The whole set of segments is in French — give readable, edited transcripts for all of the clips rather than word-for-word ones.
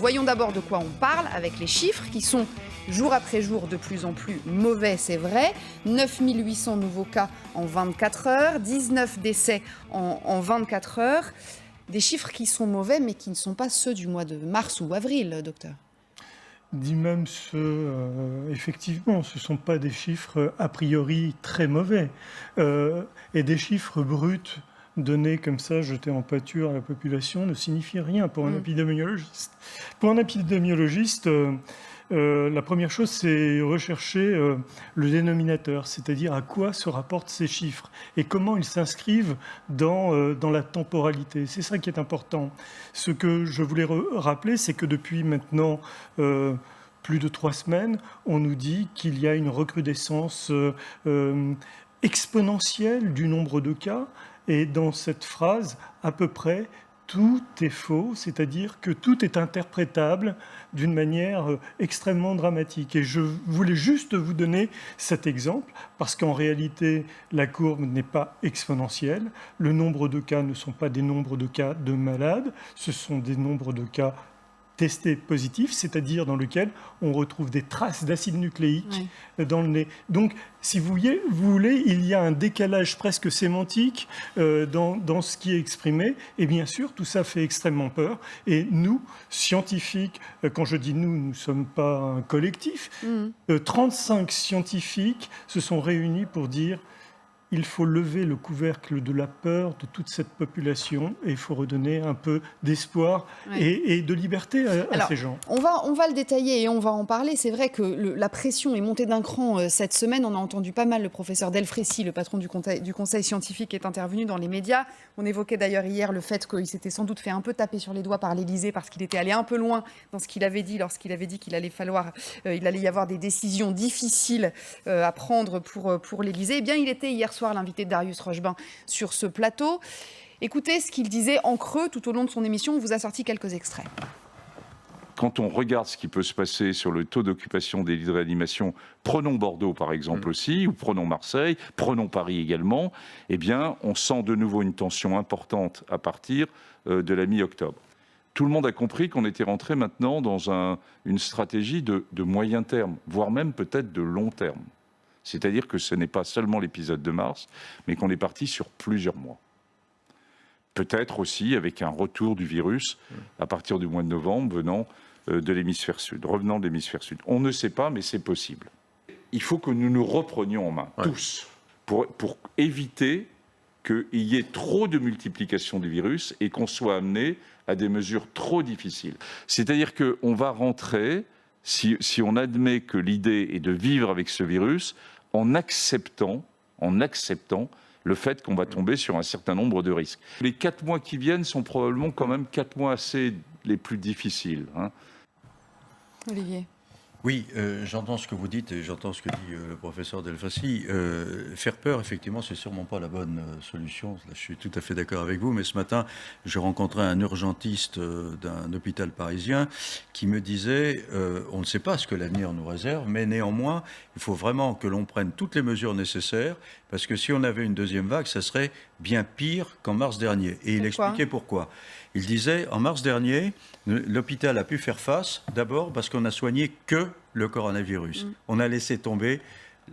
Voyons d'abord de quoi on parle avec les chiffres qui sont jour après jour de plus en plus mauvais, c'est vrai. 9 800 nouveaux cas en 24 heures, 19 décès en 24 heures. Des chiffres qui sont mauvais mais qui ne sont pas ceux du mois de mars ou avril, docteur. Dit même effectivement, ce ne sont pas des chiffres a priori très mauvais. Et des chiffres bruts donnés comme ça, jetés en pâture à la population, ne signifient rien pour un épidémiologiste. Pour un épidémiologiste, la première chose, c'est rechercher le dénominateur, c'est-à-dire à quoi se rapportent ces chiffres et comment ils s'inscrivent dans la temporalité. C'est ça qui est important. Ce que je voulais rappeler, c'est que depuis maintenant plus de 3 semaines, on nous dit qu'il y a une recrudescence exponentielle du nombre de cas. Et dans cette phrase, à peu près, tout est faux, c'est-à-dire que tout est interprétable d'une manière extrêmement dramatique. Et je voulais juste vous donner cet exemple, parce qu'en réalité, la courbe n'est pas exponentielle. Le nombre de cas ne sont pas des nombres de cas de malades, ce sont des nombres de cas testés positifs, c'est-à-dire dans lequel on retrouve des traces d'acide nucléique dans le nez. Donc, si vous voulez, il y a un décalage presque sémantique dans ce qui est exprimé. Et bien sûr, tout ça fait extrêmement peur. Et nous, scientifiques, quand je dis nous, nous ne sommes pas un collectif, 35 scientifiques se sont réunis pour dire il faut lever le couvercle de la peur de toute cette population et il faut redonner un peu d'espoir et de liberté à ces gens. On va le détailler et on va en parler. C'est vrai que la pression est montée d'un cran cette semaine. On a entendu pas mal le professeur Delfrécy, le patron du conseil scientifique, qui est intervenu dans les médias. On évoquait d'ailleurs hier le fait qu'il s'était sans doute fait un peu taper sur les doigts par l'Élysée parce qu'il était allé un peu loin dans ce qu'il avait dit lorsqu'il avait dit qu'il allait y avoir des décisions difficiles à prendre pour l'Élysée. Eh bien, il était hier soir l'invité de Darius Rochebin sur ce plateau. Écoutez ce qu'il disait en creux tout au long de son émission. On vous a sorti quelques extraits. Quand on regarde ce qui peut se passer sur le taux d'occupation des lits de réanimation, prenons Bordeaux par exemple aussi, ou prenons Marseille, prenons Paris également, eh bien, on sent de nouveau une tension importante à partir de la mi-octobre. Tout le monde a compris qu'on était rentré maintenant dans une stratégie de moyen terme, voire même peut-être de long terme. C'est-à-dire que ce n'est pas seulement l'épisode de mars, mais qu'on est parti sur plusieurs mois. Peut-être aussi avec un retour du virus à partir du mois de novembre venant de l'hémisphère sud, revenant de l'hémisphère sud. On ne sait pas, mais c'est possible. Il faut que nous nous reprenions en main, tous, pour éviter qu'il y ait trop de multiplication du virus et qu'on soit amené à des mesures trop difficiles. C'est-à-dire qu'on va rentrer, si on admet que l'idée est de vivre avec ce virus, en acceptant le fait qu'on va tomber sur un certain nombre de risques. Les 4 mois qui viennent sont probablement quand même 4 mois les plus difficiles. Olivier. Oui, j'entends ce que vous dites et j'entends ce que dit le professeur Delfrécy. Faire peur, effectivement, c'est sûrement pas la bonne solution. Là, je suis tout à fait d'accord avec vous. Mais ce matin, je rencontrais un urgentiste d'un hôpital parisien qui me disait on ne sait pas ce que l'avenir nous réserve, mais néanmoins, il faut vraiment que l'on prenne toutes les mesures nécessaires parce que si on avait une deuxième vague, ça serait bien pire qu'en mars dernier. Et il expliquait pourquoi. Il disait, en mars dernier, l'hôpital a pu faire face, d'abord parce qu'on n'a soigné que le coronavirus. On a laissé tomber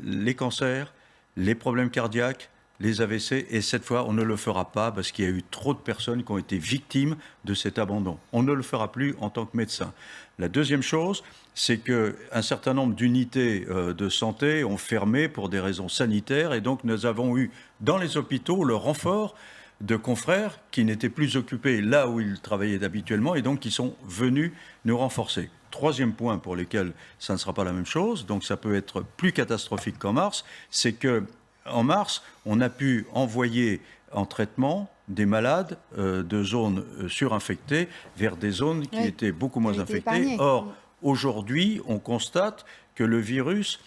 les cancers, les problèmes cardiaques, les AVC, et cette fois, on ne le fera pas parce qu'il y a eu trop de personnes qui ont été victimes de cet abandon. On ne le fera plus en tant que médecin. La deuxième chose, c'est qu'un certain nombre d'unités de santé ont fermé pour des raisons sanitaires, et donc nous avons eu dans les hôpitaux le renfort de confrères qui n'étaient plus occupés là où ils travaillaient habituellement et donc qui sont venus nous renforcer. Troisième point pour lequel ça ne sera pas la même chose, donc ça peut être plus catastrophique qu'en mars, c'est qu'en mars, on a pu envoyer en traitement des malades de zones surinfectées vers des zones qui étaient beaucoup moins infectées. Or, aujourd'hui, on constate que le virus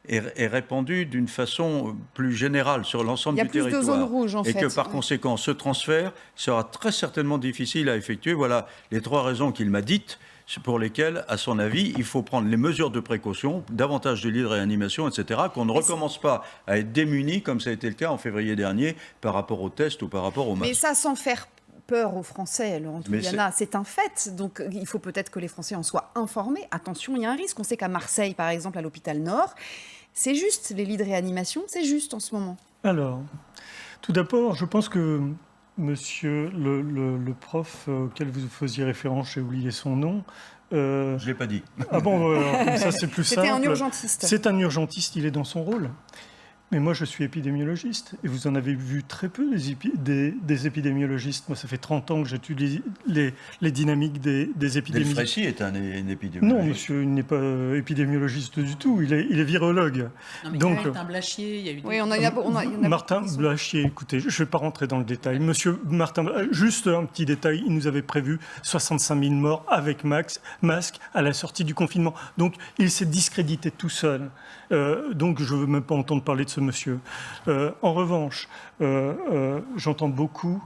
est répandu d'une façon plus générale sur l'ensemble du territoire. Il y a plus de zones rouges, en fait. Et que par conséquent, ce transfert sera très certainement difficile à effectuer. Voilà les 3 raisons qu'il m'a dites pour lesquelles, à son avis, il faut prendre les mesures de précaution, davantage de lits de réanimation, etc., qu'on ne recommence pas à être démunis, comme ça a été le cas en février dernier, par rapport aux tests ou par rapport aux masques. Mais ça, sans faire peur aux Français, Laurent Toubiana, c'est un fait. Donc il faut peut-être que les Français en soient informés. Attention, il y a un risque. On sait qu'à Marseille, par exemple, à l'hôpital Nord, c'est juste, les lits de réanimation, c'est juste en ce moment. Alors, tout d'abord, je pense que monsieur le prof auquel vous faisiez référence, j'ai oublié son nom. Je ne l'ai pas dit. Ah bon, comme ça c'est plus simple. C'était un urgentiste. C'est un urgentiste, il est dans son rôle. Mais moi, je suis épidémiologiste, et vous en avez vu très peu des épidémiologistes. Moi, ça fait 30 ans que j'étudie les dynamiques des épidémies. Delfrécy est un épidémiologiste. Non, monsieur, il n'est pas épidémiologiste du tout, il est virologue. Non, mais Donc, Martin Blachier, il y a eu des... Oui, on en a Martin Blachier, écoutez, je ne vais pas rentrer dans le détail. Monsieur Martin, juste un petit détail, il nous avait prévu 65 000 morts avec masque à la sortie du confinement. Donc, il s'est discrédité tout seul. Donc, je ne veux même pas entendre parler de ce monsieur. En revanche, j'entends beaucoup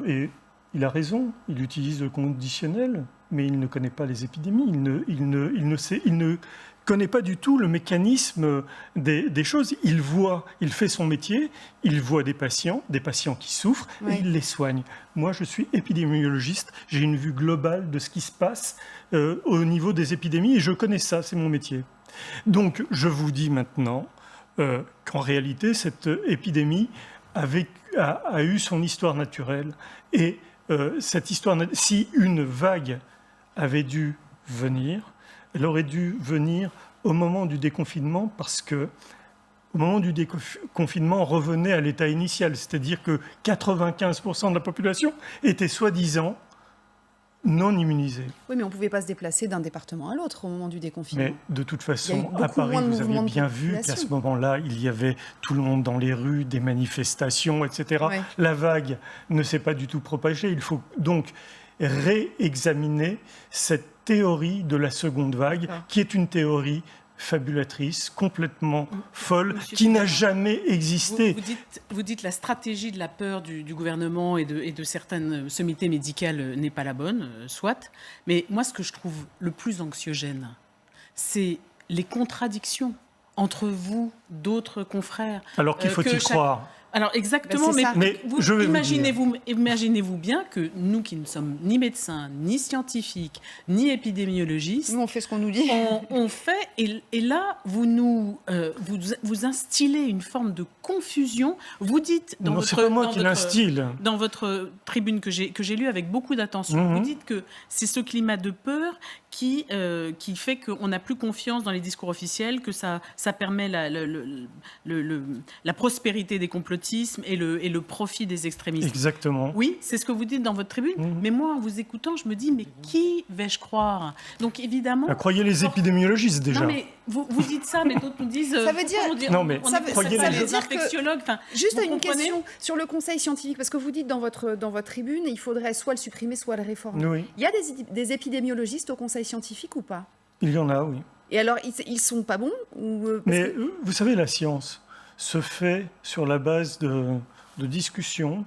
et il a raison, il utilise le conditionnel, mais il ne connaît pas les épidémies, il ne connaît pas du tout le mécanisme des choses. Il fait son métier, il voit des patients qui souffrent, Oui. et il les soigne. Moi, je suis épidémiologiste, j'ai une vue globale de ce qui se passe au niveau des épidémies, et je connais ça, c'est mon métier. Donc, je vous dis maintenant qu'en réalité, cette épidémie a eu son histoire naturelle. Et cette histoire, si une vague avait dû venir, elle aurait dû venir au moment du déconfinement, parce que au moment du déconfinement, on revenait à l'état initial, c'est-à-dire que 95% de la population était soi-disant non immunisée. Oui, mais on ne pouvait pas se déplacer d'un département à l'autre au moment du déconfinement. Mais de toute Il y a eu façon, beaucoup à Paris, moins de vous aviez mouvements de bien vu qu'à population. ce moment-là, il y avait tout le monde dans les rues, des manifestations, etc. Ouais. La vague ne s'est pas du tout propagée. Il faut donc réexaminer cette théorie de la seconde vague, qui est une théorie fabulatrice, complètement folle, Monsieur qui n'a Toubiana, jamais existé. Vous dites la stratégie de la peur du gouvernement et de certaines sommités médicales n'est pas la bonne, soit. Mais moi, ce que je trouve le plus anxiogène, c'est les contradictions entre vous, d'autres confrères. Alors qu'il faut y croire. Alors exactement, Ben, c'est ça. Mais je vais vous dire. imaginez-vous bien que nous qui ne sommes ni médecins, ni scientifiques, ni épidémiologistes, Nous, on fait ce qu'on nous dit. on fait, et là, vous instillez une forme de confusion. Vous dites dans Non, votre, c'est pas moi dans qui votre- l'instille. dans votre tribune que j'ai lue avec beaucoup d'attention, Mhm. vous dites que c'est ce climat de peur qui fait qu'on n'a plus confiance dans les discours officiels, que ça permet la prospérité des complotismes et le profit des extrémistes. Exactement. Oui, c'est ce que vous dites dans votre tribune. Mhm. Mais moi, en vous écoutant, je me dis, mais qui vais-je croire? Donc évidemment... Ah, croyez les épidémiologistes déjà. Non, mais vous dites ça, mais d'autres nous disent... Ça veut dire- Non, mais on ça est veut- croyez ça les veut dire que- infectiologues. Enfin, Juste vous une comprenez question sur le conseil scientifique, parce que vous dites dans votre tribune, il faudrait soit le supprimer, soit le réformer. Oui, Il y a des épidémiologistes au conseil scientifique ou pas? il y en a, oui. Et alors, ils sont pas bons ou parce Mais que- vous savez, la science se fait sur la base de discussions,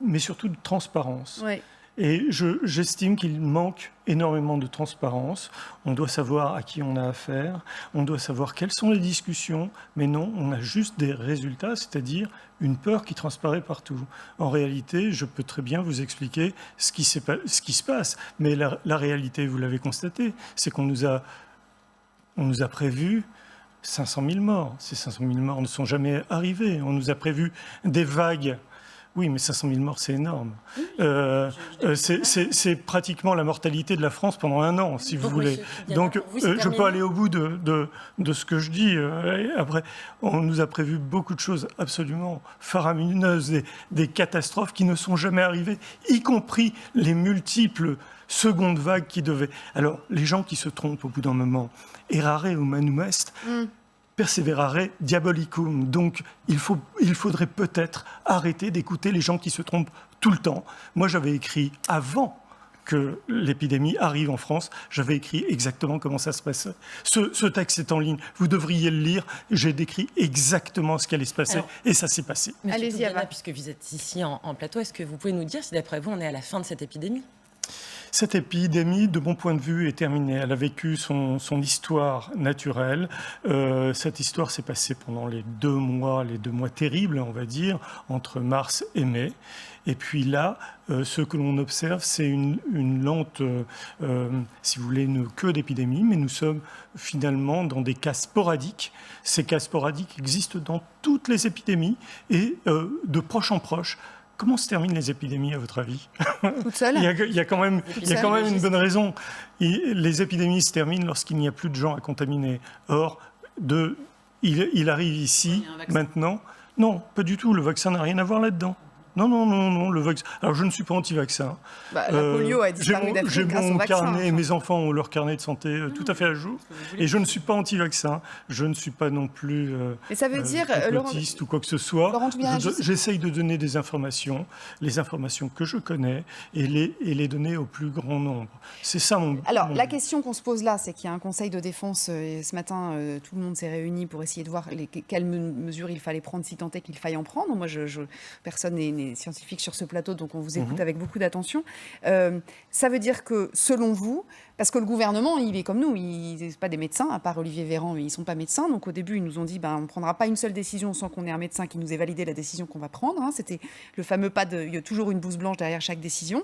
mais surtout de transparence. Ouais. Et j'estime qu'il manque énormément de transparence. On doit savoir à qui on a affaire, on doit savoir quelles sont les discussions, mais non, on a juste des résultats, c'est-à-dire une peur qui transparaît partout. En réalité, je peux très bien vous expliquer ce qui se passe, mais la réalité, vous l'avez constaté, c'est qu'on nous a prévu 500 000 morts. Ces 500 000 morts ne sont jamais arrivés. On nous a prévu des vagues. Oui, mais 500 000 morts, c'est énorme. C'est pratiquement la mortalité de la France pendant un an, si vous Donc, voulez. monsieur Toubiana, Donc, pour vous, c'est je peux terminé aller au bout de ce que je dis. Après, on nous a prévu beaucoup de choses absolument faramineuses, des catastrophes qui ne sont jamais arrivées, y compris les multiples secondes vagues qui devaient... Alors, les gens qui se trompent au bout d'un moment, errare humanum est, perseverare diabolicum. Donc, il faudrait peut-être arrêter d'écouter les gens qui se trompent tout le temps. Moi, j'avais écrit avant que l'épidémie arrive en France, j'avais écrit exactement comment ça se passait. Ce texte est en ligne, vous devriez le lire. J'ai décrit exactement ce qui allait se passer, Alors, et ça s'est passé. Monsieur Allez-y, Toubiana, Ava. puisque vous êtes ici en plateau, est-ce que vous pouvez nous dire si d'après vous on est à la fin de cette épidémie? Cette épidémie, de mon point de vue, est terminée. Elle a vécu son histoire naturelle. Cette histoire s'est passée pendant les deux mois terribles, on va dire, entre mars et mai. Et puis là, ce que l'on observe, c'est une lente, si vous voulez, une queue d'épidémie, mais nous sommes finalement dans des cas sporadiques. Ces cas sporadiques existent dans toutes les épidémies et de proche en proche. Comment se terminent les épidémies, à votre avis? Toute seule? Il y a quand même une bonne raison. Les épidémies se terminent lorsqu'il n'y a plus de gens à contaminer. Or, il arrive ici, maintenant. Non, pas du tout. Le vaccin n'a rien à voir là-dedans. Non, le vaccin. Alors, je ne suis pas anti-vaccin. La polio a disparu d'Afrique J'ai grâce au mon vaccin. carnet, mes enfants ont leur carnet de santé tout à fait à jour. Et je ne suis pas anti-vaccin. Je ne suis pas non plus Mais ça veut dire, complotiste ou quoi que ce soit. Laurent Toubira, J'essaye de donner des informations, les informations que je connais, et les donner au plus grand nombre. C'est ça mon... Alors, mon la but. question qu'on se pose là, c'est qu'il y a un conseil de défense, et ce matin, tout le monde s'est réuni pour essayer de voir quelles mesures il fallait prendre, si tant est qu'il faille en prendre. Moi, personne n'est scientifique sur ce plateau, donc on vous écoute avec beaucoup d'attention. Ça veut dire que, selon vous, parce que le gouvernement, il est comme nous, il n'est pas des médecins, à part Olivier Véran, mais ils ne sont pas médecins. Donc au début, ils nous ont dit on ne prendra pas une seule décision sans qu'on ait un médecin qui nous ait validé la décision qu'on va prendre. C'était le fameux pas il y a toujours une blouse blanche derrière chaque décision.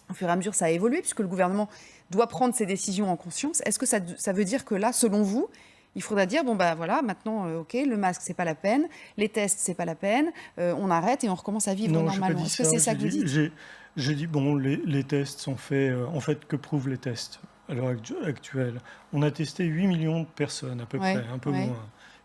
Au fur et à mesure, ça a évolué, puisque le gouvernement doit prendre ses décisions en conscience. Est-ce que ça veut dire que là, selon vous, il faudra dire, voilà, maintenant, OK, le masque, c'est pas la peine, les tests, c'est pas la peine, on arrête et on recommence à vivre normalement. Est-ce que c'est ça que vous dites? J'ai dit, les tests sont faits, en fait, que prouvent les tests à l'heure actuelle? On a testé 8 millions de personnes, à peu près, un peu moins.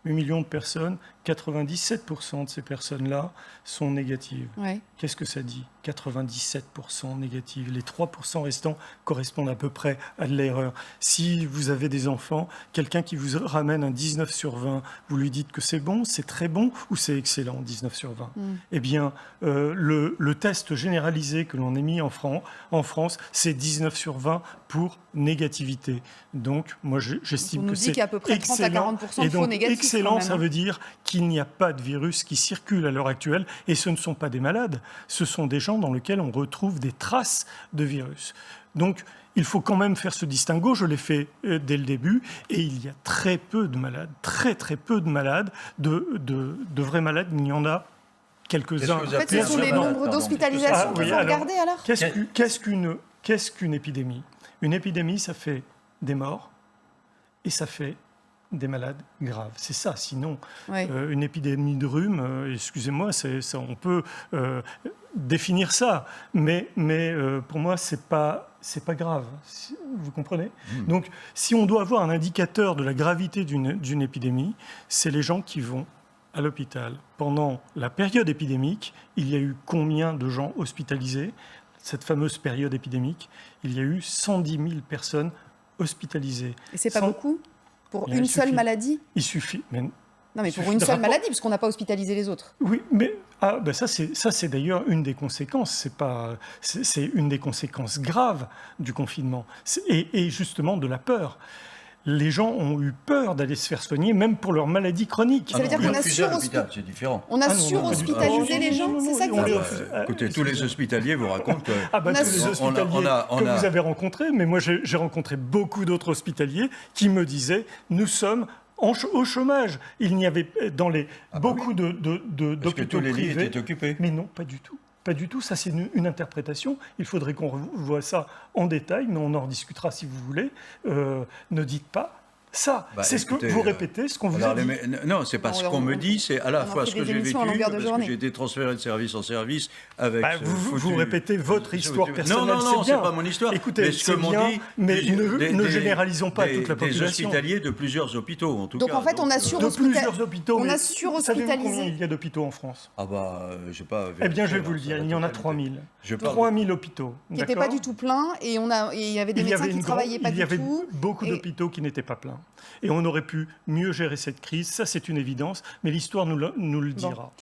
8 millions de personnes, 97% de ces personnes-là sont négatives. Ouais. Qu'est-ce que ça dit? 97% négatives. Les 3% restants correspondent à peu près à de l'erreur. Si vous avez des enfants, quelqu'un qui vous ramène un 19 sur 20, vous lui dites que c'est bon, c'est très bon ou c'est excellent, 19 sur 20 Eh bien, le test généralisé que l'on a mis en France, c'est 19 sur 20 pour négativité. Donc, moi, j'estime que c'est qu'il y a à peu près 30 à 40% de faux négatifs. Excellent, ça veut dire qu'il n'y a pas de virus qui circule à l'heure actuelle, et ce ne sont pas des malades, ce sont des gens dans lesquels on retrouve des traces de virus. Donc, il faut quand même faire ce distinguo, je l'ai fait dès le début, et il y a très peu de malades, très peu de malades, de vrais malades, il y en a quelques-uns. En fait, ce sont les nombres d'hospitalisations qu'il faut regarder alors. Qu'est-ce qu'une épidémie? Une épidémie, ça fait des morts, et ça fait des malades graves. C'est ça, sinon, une épidémie de rhume, excusez-moi, on peut définir ça, mais pour moi, c'est pas grave. Vous comprenez? Donc, si on doit avoir un indicateur de la gravité d'une épidémie, c'est les gens qui vont à l'hôpital. Pendant la période épidémique, il y a eu combien de gens hospitalisés? Cette fameuse période épidémique, il y a eu 110 000 personnes hospitalisées. Et c'est pas beaucoup? Pour une seule maladie? Il suffit. Non, mais pour une seule maladie, parce qu'on n'a pas hospitalisé les autres. Oui, mais ça c'est d'ailleurs une des conséquences. C'est une des conséquences graves du confinement et justement de la peur. Les gens ont eu peur d'aller se faire soigner, même pour leur maladie chronique. Ça veut dire qu'on a c'est différent. On a surhospitalisé les gens, c'est ça que vous dites? Écoutez, tous les hospitaliers vous racontent que... tous les hospitaliers que vous avez rencontrés, mais moi j'ai rencontré beaucoup d'autres hospitaliers qui me disaient « Nous sommes au chômage ». Il n'y avait dans beaucoup d'hôpitaux Est-ce que tous les lits privés... étaient occupés? Mais non, pas du tout. Pas du tout, ça c'est une interprétation. Il faudrait qu'on revoie ça en détail, mais on en rediscutera si vous voulez. Ne dites pas ça. C'est ce que vous répétez, ce qu'on vous a dit. Non, c'est pas ce qu'on me dit, c'est à la fois ce que j'ai vécu, parce que j'ai été transféré de service en service avec... Vous répétez votre histoire personnelle, non, c'est pas mon histoire. Écoutez, c'est bien, mais ne généralisons pas toute la population. Des hospitaliers de plusieurs hôpitaux, en tout cas. Donc en fait, on a surhospitalisé. Combien il y a d'hôpitaux en France? Je sais pas. Eh bien, je vais vous le dire, il y en a 3000. 3000 hôpitaux. Qui n'étaient pas du tout pleins, et il y avait des médecins qui ne travaillaient pas du tout. Il y avait beaucoup d'hôpitaux qui n'étaient pas pleins. Et on aurait pu mieux gérer cette crise, ça c'est une évidence, mais l'histoire nous le dira.